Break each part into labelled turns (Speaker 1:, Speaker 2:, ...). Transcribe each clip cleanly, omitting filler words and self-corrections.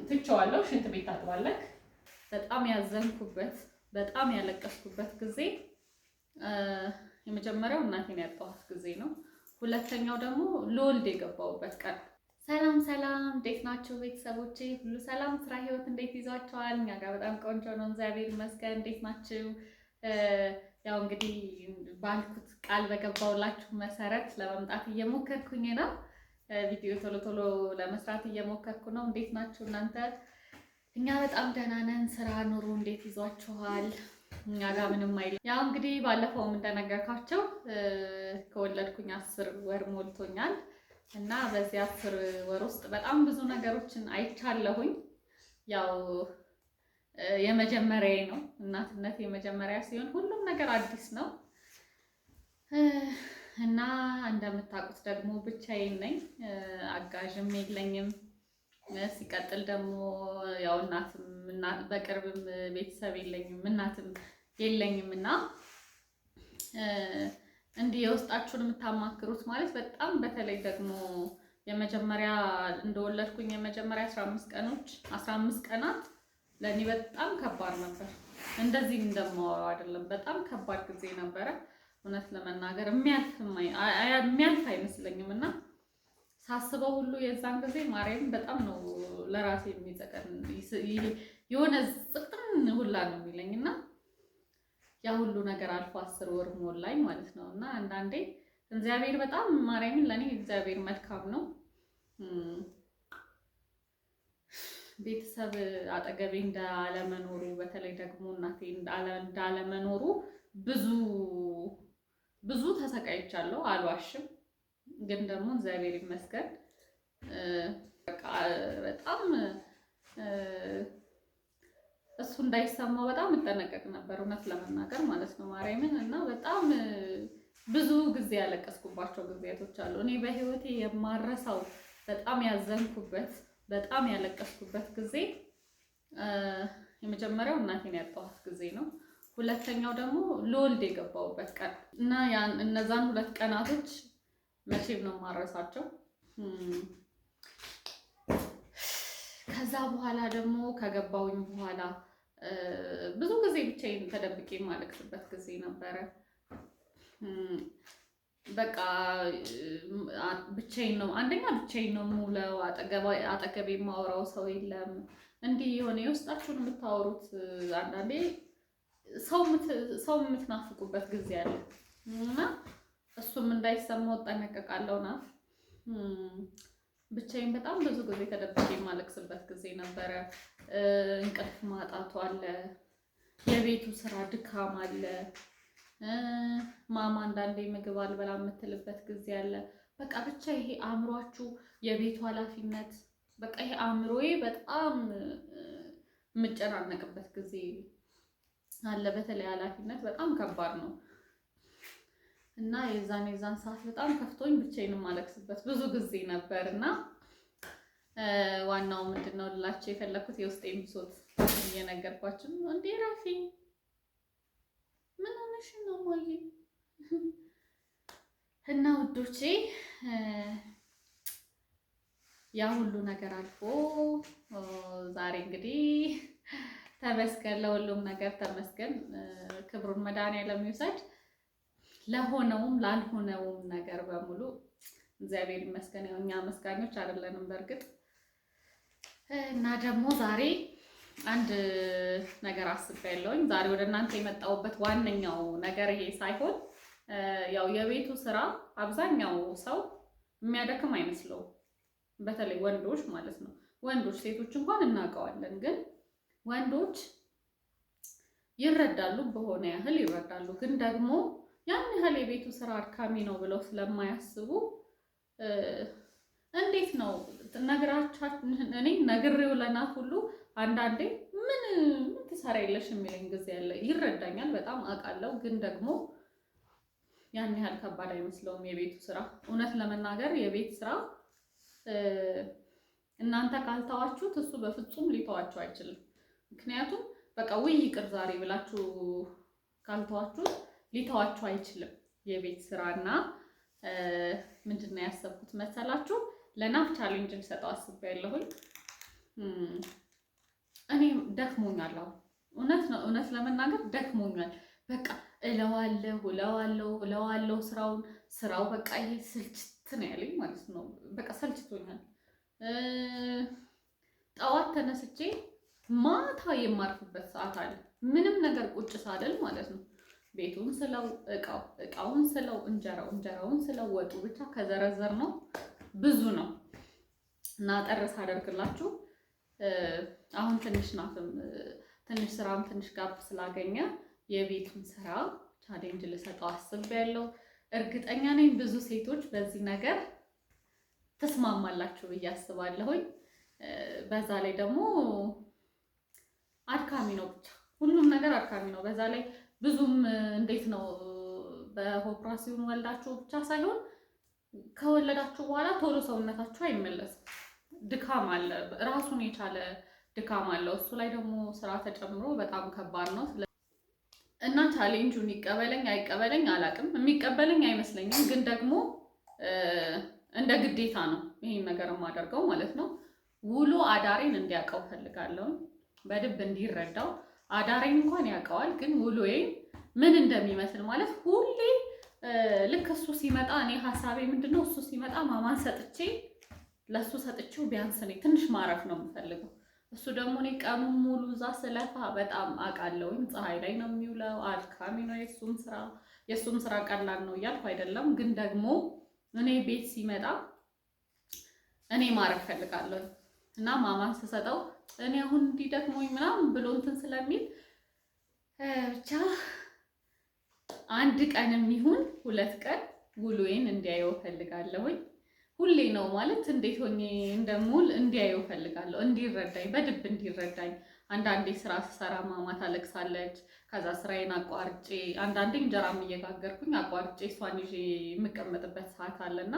Speaker 1: ትቼዋለሁ። ሽንት ቤት ታጥባለህ። በጣም ያዘንኩበት በጣም ያለቀስኩበት ጊዜ የመጀመሪያው እናቴን ያጣኋት ጊዜ ነው። ሁለተኛው ደግሞ ለወልድ የገባሁበት ቀን። ሰላም ሰላም፣ እንዴት ናችሁ ቤተሰቦቼ? ሁሉ ሰላም፣ ስራ፣ ህይወት እንዴት ይዟችኋል? እኛ ጋር በጣም ቆንጆ ነው፣ እግዚአብሔር ይመስገን። እንዴት ናችሁ? ያው እንግዲህ ባልኩት ቃል በገባውላችሁ መሰረት ለመምጣት እየሞከርኩኝ ነው። ቪዲዮ ቶሎ ቶሎ ለመስራት እየሞከርኩ ነው። እንዴት ናችሁ እናንተ? እኛ በጣም ደህና ነን። ስራ ኑሮ እንዴት ይዟችኋል? እኛ ጋር ምንም አይልም። ያው እንግዲህ ባለፈውም እንደነገርኳቸው ከወለድኩኝ 10 ወር ሞልቶኛል እና በዚህ 10 ወር ውስጥ በጣም ብዙ ነገሮችን አይቻለሁኝ። ያው የመጀመሪያዬ ነው። እናትነት የመጀመሪያ ሲሆን ሁሉም ነገር አዲስ ነው እና እንደምታውቁት ደግሞ ብቻዬን ነኝ፣ አጋዥም የለኝም። ሲቀጥል ደግሞ ያው በቅርብም ቤተሰብ የለኝም፣ እናትም የለኝም እና እንዲህ የውስጣችሁን የምታማክሩት ማለት በጣም በተለይ ደግሞ የመጀመሪያ እንደወለድኩኝ የመጀመሪያ 15 ቀናት ለእኔ በጣም ከባድ ነበር። እንደዚህ እንደማወራው አይደለም፣ በጣም ከባድ ጊዜ ነበረ። እውነት ለመናገር የሚያልፍ አይመስለኝም እና ሳስበው ሁሉ የዛን ጊዜ ማርያም በጣም ነው ለራሴ የሚጸቀን የሆነ ጽጥን ሁላ ነው የሚለኝ እና ያ ሁሉ ነገር አልፎ 10 ወር ሞላኝ ማለት ነው። እና አንዳንዴ እግዚአብሔር በጣም ማርያምን ለኔ እግዚአብሔር መልካም ነው። ቤተሰብ አጠገቤ እንዳለመኖሩ በተለይ ደግሞ እናቴ እንዳለመኖሩ ብዙ ተሰቃይቻለሁ፣ አልዋሽም። ግን ደግሞ እግዚአብሔር ይመስገን በቃ በጣም እሱ እንዳይሰማው በጣም እጠነቀቅ ነበር፣ እውነት ለመናገር ማለት ነው ማርያምን። እና በጣም ብዙ ጊዜ ያለቀስኩባቸው ጊዜያቶች አሉ። እኔ በህይወቴ የማረሳው በጣም ያዘንኩበት በጣም ያለቀስኩበት ጊዜ የመጀመሪያው እናቴን ያጣኋት ጊዜ ነው። ሁለተኛው ደግሞ ለወልድ የገባሁበት ቀን እና እነዛን 2 ቀናቶች መቼም ነው የማረሳቸው። ከዛ በኋላ ደግሞ ከገባሁኝ በኋላ ብዙ ጊዜ ብቻዬን ተደብቄ የማለቅስበት ጊዜ ነበረ። በቃ ብቻዬን ነው የምውለው፣ አጠገቤ የማወራው ሰው የለም። እንዲህ የሆነ የውስጣችሁን የምታወሩት አንዳንዴ ሰው የምትናፍቁበት ጊዜ አለ እና እሱም እንዳይሰማው እጠነቀቃለሁ። ብቻዬን በጣም ብዙ ጊዜ ተደብቄ የማለቅስበት ጊዜ ነበረ። እንቅልፍ ማጣቱ አለ፣ የቤቱ ስራ ድካም አለ፣ ማማ አንዳንዴ ምግብ አልበላ የምትልበት ጊዜ አለ። በቃ ብቻ ይሄ አእምሯችሁ የቤቱ ኃላፊነት በቃ ይሄ አእምሮዬ በጣም የምጨናነቅበት ጊዜ አለ። በተለይ ኃላፊነት በጣም ከባድ ነው እና የዛን ሰዓት በጣም ከፍቶኝ ብቻዬን የማለቅስበት ብዙ ጊዜ ነበር እና ዋናው ምንድነው ልላችሁ የፈለኩት የውስጤን ብሶት እየነገርኳችሁ ነው። እንዴ ራፊ ምን ሆነሽ ነው ማዬ? እና ውዶቼ ያ ሁሉ ነገር አልፎ ዛሬ እንግዲህ ተመስገን፣ ለሁሉም ነገር ተመስገን። ክብሩን መድኃኒዓለም ይውሰድ። ለሆነውም ላልሆነውም ነገር በሙሉ እግዚአብሔር ይመስገን። ያው እኛ መስጋኞች አይደለንም በእርግጥ። እና ደግሞ ዛሬ አንድ ነገር አስቤያለሁኝ። ዛሬ ወደ እናንተ የመጣሁበት ዋነኛው ነገር ይሄ ሳይሆን ያው የቤቱ ስራ አብዛኛው ሰው የሚያደክም አይመስለውም፣ በተለይ ወንዶች ማለት ነው። ወንዶች ሴቶች እንኳን እናውቀዋለን፣ ግን ወንዶች ይረዳሉ፣ በሆነ ያህል ይረዳሉ። ግን ደግሞ ያን ያህል የቤቱ ስራ አድካሚ ነው ብለው ስለማያስቡ እንዴት ነው እኔ ነግሬው ለናት ሁሉ አንዳንዴ ምን ትሰራ የለሽ የሚለኝ ጊዜ ያለ ይረዳኛል፣ በጣም አውቃለሁ። ግን ደግሞ ያን ያህል ከባድ አይመስለውም የቤቱ ስራ። እውነት ለመናገር የቤት ስራ እናንተ ካልተዋችሁት እሱ በፍጹም ሊተዋችሁ አይችልም። ምክንያቱም በቃ ውይ ይቅር ዛሬ ብላችሁ ካልተዋችሁት ሊተዋችሁ አይችልም የቤት ስራና ምንድነው ያሰብኩት መሰላችሁ? ለናፍ ቻሌንጅ ልሰጠው አስቤያለሁኝ። ደክሞኛል። እውነት ለመናገር ደክሞኛል። በቃ እለዋለሁ ስራው በቃ ይሄ ስልችት ነው ያለኝ ማለት ነው። በቃ ሰልችቶኛል። ጠዋት ተነስቼ ማታ የማርፍበት ሰዓት አለ። ምንም ነገር ቁጭ ሳደል ማለት ነው። ቤቱን ስለው እቃውን ስለው እንጀራውን ስለው ወጡ ብቻ ከዘረዘር ነው ብዙ ነው እና ጠርስ አደርግላችሁ አሁን ትንሽ ስራም ትንሽ ጋብ ስላገኘ የቤቱን ስራ ቻሌንጅ ልሰጠው አስቤያለሁ። እርግጠኛ ነኝ ብዙ ሴቶች በዚህ ነገር ተስማማላችሁ ብዬ አስባለሁኝ። በዛ ላይ ደግሞ አድካሚ ነው፣ ብቻ ሁሉም ነገር አድካሚ ነው። በዛ ላይ ብዙም እንዴት ነው በኦፕራሲዮን ወልዳችሁ ብቻ ሳይሆን ከወለዳችሁ በኋላ ቶሎ ሰውነታችሁ አይመለስም። ድካም አለ፣ ራሱን የቻለ ድካም አለው። እሱ ላይ ደግሞ ስራ ተጨምሮ በጣም ከባድ ነው። እና ቻሌንጁን ይቀበለኝ አይቀበለኝ አላቅም። የሚቀበለኝ አይመስለኝም፣ ግን ደግሞ እንደ ግዴታ ነው ይሄን ነገር የማደርገው ማለት ነው። ውሎ አዳሬን እንዲያውቀው ፈልጋለሁ፣ በደንብ እንዲረዳው። አዳሬን እንኳን ያውቀዋል፣ ግን ውሎዬ ምን እንደሚመስል ማለት ሁሌ ልክ እሱ ሲመጣ እኔ ሀሳቤ ምንድነው እሱ ሲመጣ ማማን ለሱ ሰጥቼው ቢያንስ እኔ ትንሽ ማረፍ ነው የምፈልገው። እሱ ደግሞ እኔ ቀኑን ሙሉ እዛ ስለፋ በጣም አውቃለሁኝ። ፀሐይ ላይ ነው የሚውለው፣ አድካሚ ነው የእሱም ስራ ቀላል ነው እያልኩ አይደለም፣ ግን ደግሞ እኔ ቤት ሲመጣ እኔ ማረፍ ፈልጋለሁ እና ማማን ስሰጠው እኔ አሁን እንዲደክሞኝ ምናምን ብሎ እንትን ስለሚል ብቻ አንድ ቀንም ይሁን 2 ቀን ውሎዬን እንዲያየው ፈልጋለሁኝ። ሁሌ ነው ማለት እንዴት ሆኜ እንደምውል እንዲያየው ፈልጋለሁ፣ እንዲረዳኝ፣ በደንብ እንዲረዳኝ። አንዳንዴ ስራ ስሰራ ማማ ታለቅሳለች። ከዛ ስራዬን አቋርጬ አንዳንዴ እንጀራም እየጋገርኩኝ አቋርጬ እሷን ይዤ የምቀመጥበት ሰዓት አለና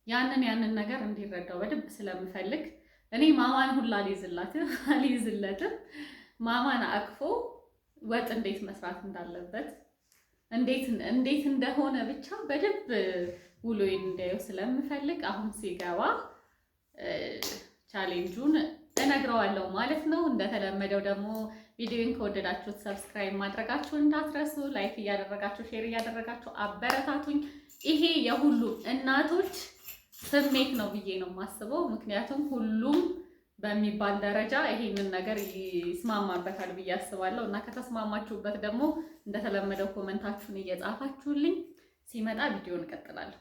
Speaker 1: ያንን ነገር እንዲረዳው በደንብ ስለምፈልግ እኔ ማማን ሁላ አልይዝለትም። ማማን አቅፎ ወጥ እንዴት መስራት እንዳለበት እንዴት እንደሆነ ብቻ በደንብ ውሎዬን እንዲያየው ስለምፈልግ አሁን ሲገባ ቻሌንጁን እነግረዋለሁ ማለት ነው። እንደተለመደው ደግሞ ቪዲዮን ከወደዳችሁት ሰብስክራይብ ማድረጋችሁን እንዳትረሱ፣ ላይክ እያደረጋችሁ ሼር እያደረጋችሁ አበረታቱኝ። ይሄ የሁሉ እናቶች ስሜት ነው ብዬ ነው የማስበው። ምክንያቱም ሁሉም በሚባል ደረጃ ይሄንን ነገር ይስማማበታል ብዬ አስባለሁ እና ከተስማማችሁበት ደግሞ እንደተለመደው ኮመንታችሁን እየጻፋችሁልኝ ሲመጣ ቪዲዮን እቀጥላለሁ።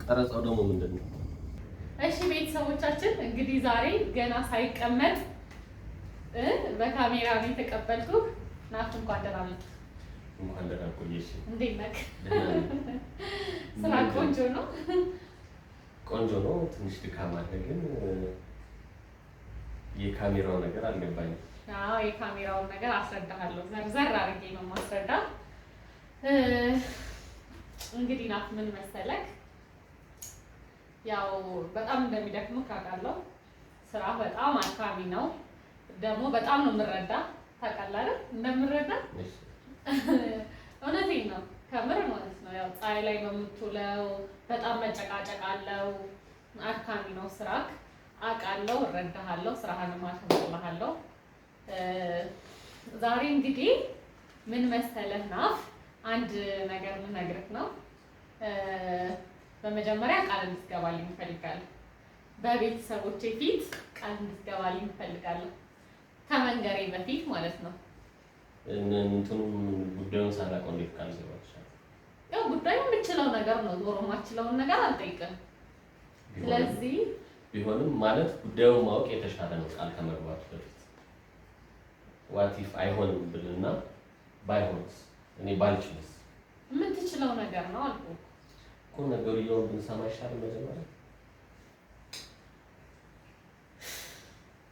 Speaker 2: ቀረጻው ደግሞ ምንድነው?
Speaker 1: እሺ ቤተሰቦቻችን እንግዲህ ዛሬ ገና ሳይቀመጥ በካሜራ ነው የተቀበልኩ። ናት እንኳን ደህና መጣህ።
Speaker 2: እንኳን ደህና ቆየሽ።
Speaker 1: እንዴት ነህ? ስራ ቆንጆ ነው።
Speaker 2: ቆንጆ ነው። ትንሽ ድካም አለ፣ ግን የካሜራው ነገር አልገባኝም።
Speaker 1: አዎ የካሜራውን ነገር አስረዳሃለሁ። ዘርዘር አድርጌ ነው የማስረዳህ። እንግዲህ ናት ምን መሰለህ፣ ያው በጣም እንደሚደክም ካውቃለሁ። ስራ በጣም አድካሚ ነው። ደግሞ በጣም ነው የምረዳ፣ ታውቃለህ አይደል? እንደምረዳ እውነቴን ነው፣ ከምር ማለት ነው። ያው ፀሐይ ላይ ነው የምትውለው፣ በጣም መጨቃጨቅ አለው፣ አድካሚ ነው ስራክ፣ አውቃለሁ፣ እረዳሃለሁ፣ ስራህንም አከብርልሃለሁ። ዛሬ እንግዲህ ምን መሰለህ ናፍ፣ አንድ ነገር ልነግርህ ነው። በመጀመሪያ ቃል እንድትገባልኝ እፈልጋለሁ። በቤተሰቦቼ ፊት ቃል እንድትገባልኝ እፈልጋለሁ፣ ከመንገሬ በፊት ማለት ነው።
Speaker 2: እንትኑም ጉዳዩን ሳላውቀው እንዴት ቃል ገባልሻለሁ?
Speaker 1: ያው ጉዳዩ የምችለው ነገር ነው። ዞሮ የማችለውን ነገር አልጠይቅም። ስለዚህ
Speaker 2: ቢሆንም ማለት ጉዳዩን ማወቅ የተሻለ ነው ቃል ከመግባቱ በፊት። ዋቲፍ አይሆንም ብልና ባይሆንስ፣ እኔ ባልችልስ?
Speaker 1: የምትችለው ነገር ነው አልኩህ
Speaker 2: እኮ። ነገርየውን ብንሰማ ይሻላል መጀመሪያ።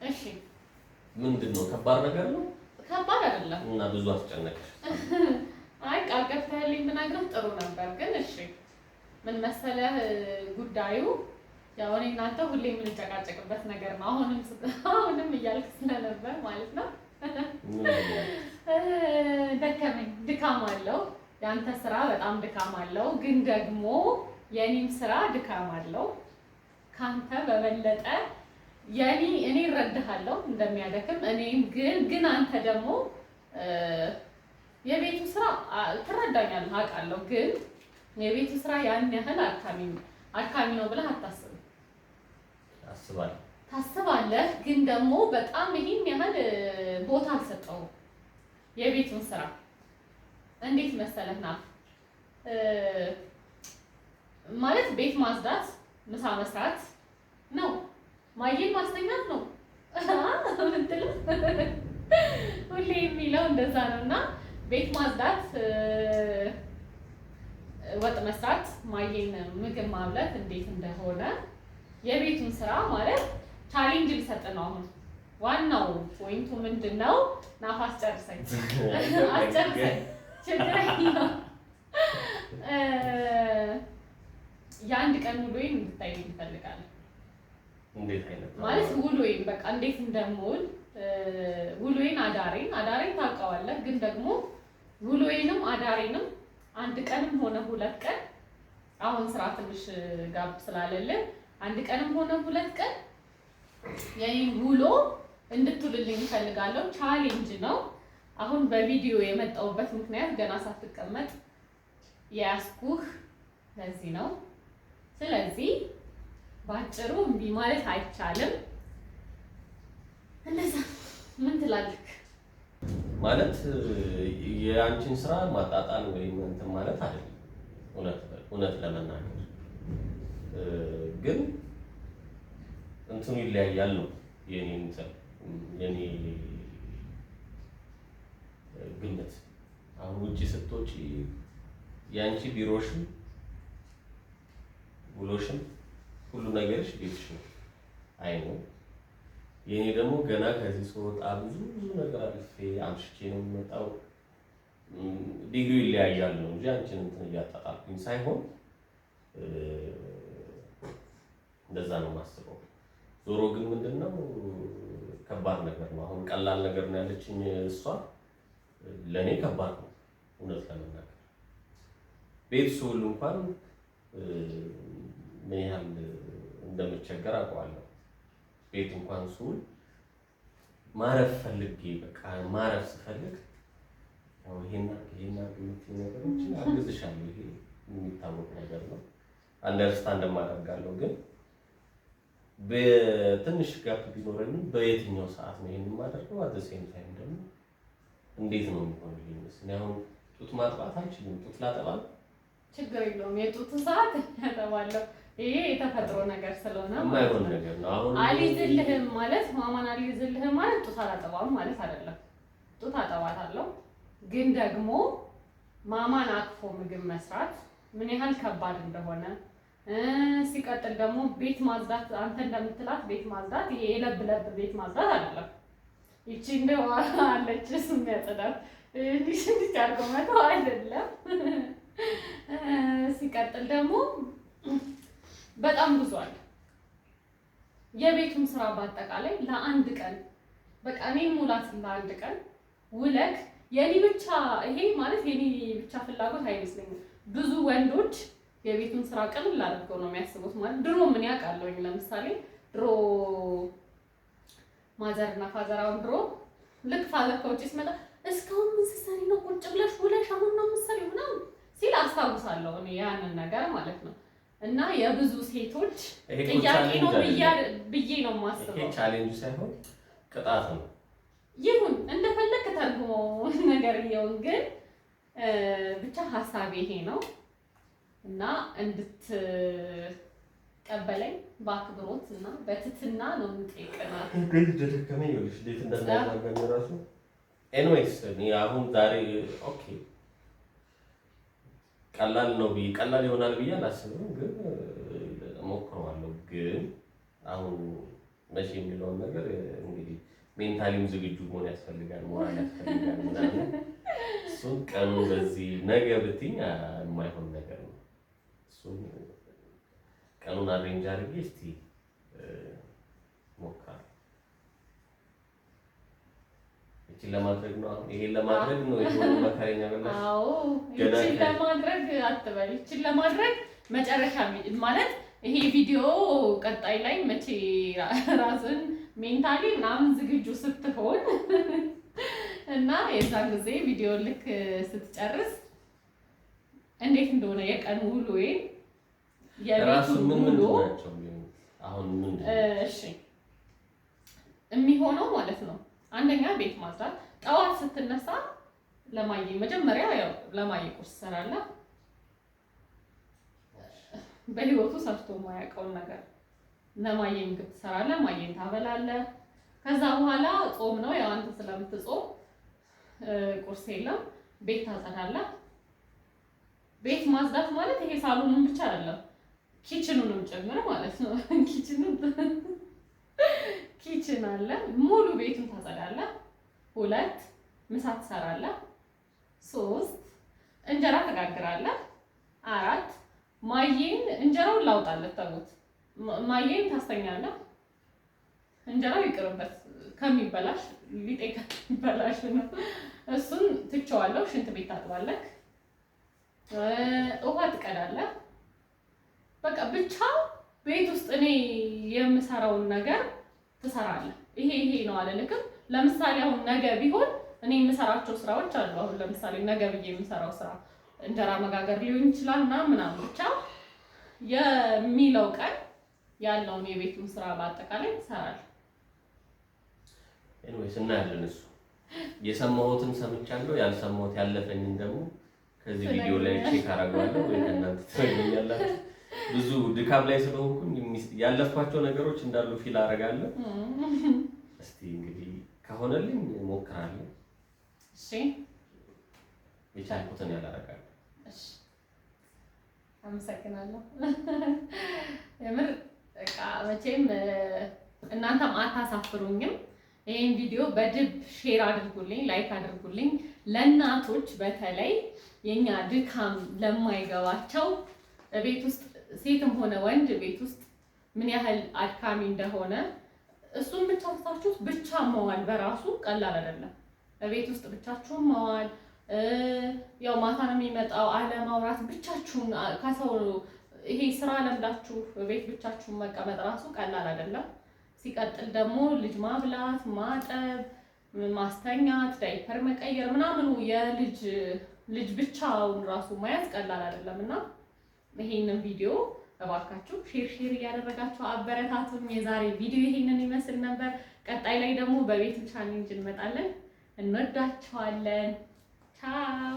Speaker 1: እሺ
Speaker 2: ምንድን ነው? ከባድ ነገር ነው።
Speaker 1: ከባድ አይደለም
Speaker 2: እና ብዙ አስጨነቀሽ?
Speaker 1: አይ ቃል ገብተህልኝ ብነግርህ ጥሩ ነበር፣ ግን እሺ ምን መሰለህ ጉዳዩ ያው እኔ እናንተ ሁሌ የምንጨቃጨቅበት ነገር ነው። አሁንም እያልክ ስለነበር ማለት ነው። ደከመኝ፣ ድካም አለው። የአንተ ስራ በጣም ድካም አለው፣ ግን ደግሞ የኔም ስራ ድካም አለው። ካንተ በበለጠ እኔ እረዳሃለሁ እንደሚያደክም። እኔም ግን አንተ ደግሞ የቤቱ ስራ ትረዳኛለህ አውቃለሁ፣ ግን የቤቱ ስራ ያን ያህል አድካሚ ነው ብለህ አታስብም። ታስባለህ፣ ግን ደግሞ በጣም ይሄን ያህል ቦታ አልሰጠውም። የቤቱን ስራ እንዴት መሰለህና ማለት ቤት ማጽዳት፣ ምሳ መስራት ነው፣ ማየን ማስተኛት ነው ምትል ሁሌ የሚለው እንደዛ ነውና ቤት ማጽዳት፣ ወጥ መስራት፣ ማየን ምግብ ማብላት እንዴት እንደሆነ የቤቱን ስራ ማለት ቻሌንጅ ሊሰጥ ነው። አሁን ዋናው ፖይንቱ ምንድነው? ናፋስ ጨርሰኝ አስጨርሰኝ ችግር የለውም። የአንድ ቀን ውሎዬን እንድታይ እንፈልጋለን።
Speaker 2: እንዴት አይነት
Speaker 1: ማለት ውሎዬን በቃ እንዴት እንደምውል ውሎዬን አዳሬን ታውቀዋለህ፣ ግን ደግሞ ውሎዬንም አዳሬንም አንድ ቀንም ሆነ ሁለት ቀን አሁን ስራ ትንሽ ጋብ ስላለልን አንድ ቀንም ሆነ ሁለት ቀን የኔን ውሎ እንድትውልልኝ እፈልጋለሁ። ቻሌንጅ ነው። አሁን በቪዲዮ የመጣሁበት ምክንያት ገና ሳትቀመጥ የያዝኩህ ለዚህ ነው። ስለዚህ ባጭሩ እምቢ ማለት አይቻልም። እንደዛ ምን ትላለህ?
Speaker 2: ማለት የአንቺን ስራ ማጣጣል ወይም እንትን ማለት አይደለም። እውነት ለመናገር ግን እንትኑ ይለያያል ነው የኔ ግምት። አሁን ውጪ ስትወጪ የአንቺ ቢሮሽም ውሎሽም ሁሉ ነገርሽ ቤትሽ ነው። አይ ነው የኔ ደግሞ ገና ከዚህ ስወጣ ብዙ ነገር አልፌ አምሽቼ ነው የምመጣው። ዲግሪ ይለያያል ነው እንጂ አንቺን እንትን እያጣጣልኩኝ ሳይሆን እንደዛ ነው የማስበው። ዞሮ ግን ምንድነው ከባድ ነገር ነው። አሁን ቀላል ነገር ነው ያለችኝ እሷ፣ ለኔ ከባድ ነው እውነት ለመናገር። ቤት ስውል እንኳን ምን ያህል እንደምቸገር አውቀዋለሁ። ቤት እንኳን ስውል ማረፍ ፈልጌ በቃ ማረፍ ስፈልግ ያው ይሄና ነገሮች አግዝሻለሁ። ይሄ የሚታወቅ ነገር ነው። አንደርስታንድ ማደርጋለሁ። ግን በትንሽ ጋፕ ቢኖረኝም በየትኛው ሰዓት ነው ይሄን የማደርገው? አት ዘ ሴም ታይም ደግሞ እንዴት ነው የሚሆንልኝ? አሁን ጡት ማጥባት አልችልም። ጡት ላጠባ
Speaker 1: ችግር የለውም። የጡት ሰዓት ያጠባለሁ። ይሄ የተፈጥሮ ነገር ስለሆነ
Speaker 2: የማይሆን ነገር ነው። አሁን
Speaker 1: አልይዝልህም ማለት ማማን አልይዝልህም ማለት ጡት አላጠባም ማለት አይደለም። ጡት አጠባታለሁ። ግን ደግሞ ማማን አቅፎ ምግብ መስራት ምን ያህል ከባድ እንደሆነ ሲቀጥል ደግሞ ቤት ማጽዳት፣ አንተ እንደምትላት ቤት ማጽዳት ይሄ የለብ ቤት ማጽዳት አይደለም። ይቺ እንደው አለች የሚያጸዳት እንዲህ አድርጎ መተው አይደለም። ሲቀጥል ደግሞ በጣም ብዙ አለ። የቤቱን ስራ በአጠቃላይ ለአንድ ቀን በቃ እኔ ሙላት ለአንድ ቀን ውለክ የኔ ብቻ ይሄ ማለት የኔ ብቻ ፍላጎት አይመስለኝም። ብዙ ወንዶች የቤቱን ስራ ቀለል አድርገው ነው የሚያስቡት። ማለት ድሮ ምን ያውቃለሁኝ፣ ለምሳሌ ድሮ ማዘርና ፋዘራውን ድሮ ልክ ፋዘር ከውጭ ሲመጣ እስካሁን ምን ስትሰሪ ነው ቁጭ ብለሽ ውለሽ አሁን ነው የምትሰሪው ምናምን ሲል አስታውሳለሁ እኔ ያንን ነገር ማለት ነው። እና የብዙ ሴቶች ጥያቄ ነው ብዬ ነው የማስበው።
Speaker 2: ይሄ ቻሌንጅ ሳይሆን ቅጣት ነው።
Speaker 1: ይሁን እንደፈለክ ተርጉሞ ነገር ይሁን፣ ግን ብቻ ሀሳቤ ይሄ ነው እና እንድትቀበለኝ በአክብሮት እና በትህትና ነው የምጠይቅናት።
Speaker 2: እንዴት እንደናገኝ ራሱ ኤኒዌይስ እኔ አሁን ዛሬ ኦኬ ቀላል ነው ቀላል ይሆናል ብዬ አላስብም፣ ግን እሞክረዋለሁ። ግን አሁን መቼ የሚለውን ነገር እንግዲህ ሜንታሊም ዝግጁ መሆን ያስፈልጋል፣ ሞራል ያስፈልጋል ምናምን። እሱን ቀኑ በዚህ ነገ ብትይኝ የማይሆን ነገር ነው። እሱን ቀኑን አሬንጅ አድርጌ እስቲ ሞክራለሁ። እቺ ለማድረግ ነው አሁን ይሄን ለማድረግ ነው የሆነ መከረኛ በላሽ።
Speaker 1: አዎ እቺ ለማድረግ አትበል። እቺ ለማድረግ መጨረሻ ማለት ይሄ ቪዲዮ ቀጣይ ላይ መቼ ራስን ሜንታሊ ምናምን ዝግጁ ስትሆን እና የዛን ጊዜ ቪዲዮ ልክ ስትጨርስ እንዴት እንደሆነ የቀን ውሎዬ የራሱ ውሎ
Speaker 2: አሁን ምን
Speaker 1: እሺ የሚሆነው ማለት ነው። አንደኛ ቤት ማጽዳት፣ ጠዋት ስትነሳ ለማየ መጀመሪያ ያው ለማየ ቁርስ ሰራለህ። በህይወቱ ሰርቶ የማያውቀውን ነገር ለማየ ምግብ ትሰራለህ፣ ማየን ታበላለህ። ከዛ በኋላ ጾም ነው ያው አንተ ስለምትጾም ቁርስ የለም፣ ቤት ታጸዳለህ። ቤት ማጽዳት ማለት ይሄ ሳሎኑን ብቻ አይደለም ኪችኑንም ጭምር ማለት ነው። ኪችን አለ፣ ሙሉ ቤቱን ታጸዳለህ። 2 ምሳ ትሰራለህ። 3 እንጀራ ትጋግራለህ። 4 ማየን እንጀራውን ላውጣለት ተውት፣ ማየን ታስተኛለህ። እንጀራው ይቅርበት ከሚበላሽ ሊጤ ከሚበላሽ ነው። እሱን ትቸዋለሁ። ሽንት ቤት ታጥባለህ። ውሃ ትቀዳለህ። በቃ ብቻ ቤት ውስጥ እኔ የምሰራውን ነገር ትሰራለህ። ይሄ ነው አለልክም። ለምሳሌ አሁን ነገ ቢሆን እኔ የምሰራቸው ስራዎች አሉ። አሁን ለምሳሌ ነገ ብዬ የምሰራው ስራ እንጀራ መጋገር ሊሆን ይችላል ምናምን ብቻ የሚለው ቀን ያለውን የቤቱን ስራ በአጠቃላይ ትሰራለህ።
Speaker 2: ኤኒዌይስ እናያለን። እሱ የሰማሁትን ሰምቻለሁ፣ ያልሰማሁት ያለፈኝን ደግሞ ከዚህ ቪዲዮ ላይ ቼክ አደርጋለሁ ወይ እናንተ ትረዱኛላችሁ። ብዙ ድካም ላይ ስለሆንኩኝ ያለፍኳቸው ነገሮች እንዳሉ ፊል አደርጋለሁ። እስቲ እንግዲህ ከሆነልኝ እሞክራለሁ።
Speaker 1: እሺ
Speaker 2: የቻልኩትን ያላረጋለሁ።
Speaker 1: እሺ አመሰግናለሁ። የምር በቃ መቼም እናንተም አታሳፍሩኝም። ይሄን ቪዲዮ በድብ ሼር አድርጉልኝ፣ ላይክ አድርጉልኝ። ለእናቶች በተለይ የኛ ድካም ለማይገባቸው ቤት ውስጥ ሴትም ሆነ ወንድ ቤት ውስጥ ምን ያህል አድካሚ እንደሆነ እሱን ብቻ ወስዳችሁት ብቻ መዋል በራሱ ቀላል አይደለም። ቤት ውስጥ ብቻችሁን መዋል ያው ማታ ነው የሚመጣው አለማውራት፣ ብቻችሁን ከሰው ይሄ ስራ ለምዳችሁ ቤት ብቻችሁን መቀመጥ ራሱ ቀላል አይደለም። ሲቀጥል ደግሞ ልጅ ማብላት፣ ማጠብ፣ ማስተኛት፣ ዳይፐር መቀየር ምናምኑ ልጅ ብቻውን ራሱ መያዝ ቀላል አይደለም እና ይሄንን ቪዲዮ እባካችሁ ሼር እያደረጋችሁ አበረታቱኝ። የዛሬ ቪዲዮ ይሄንን ይመስል ነበር። ቀጣይ ላይ ደግሞ በቤቱ ቻሌንጅ እንመጣለን። እንወዳችኋለን። ቻው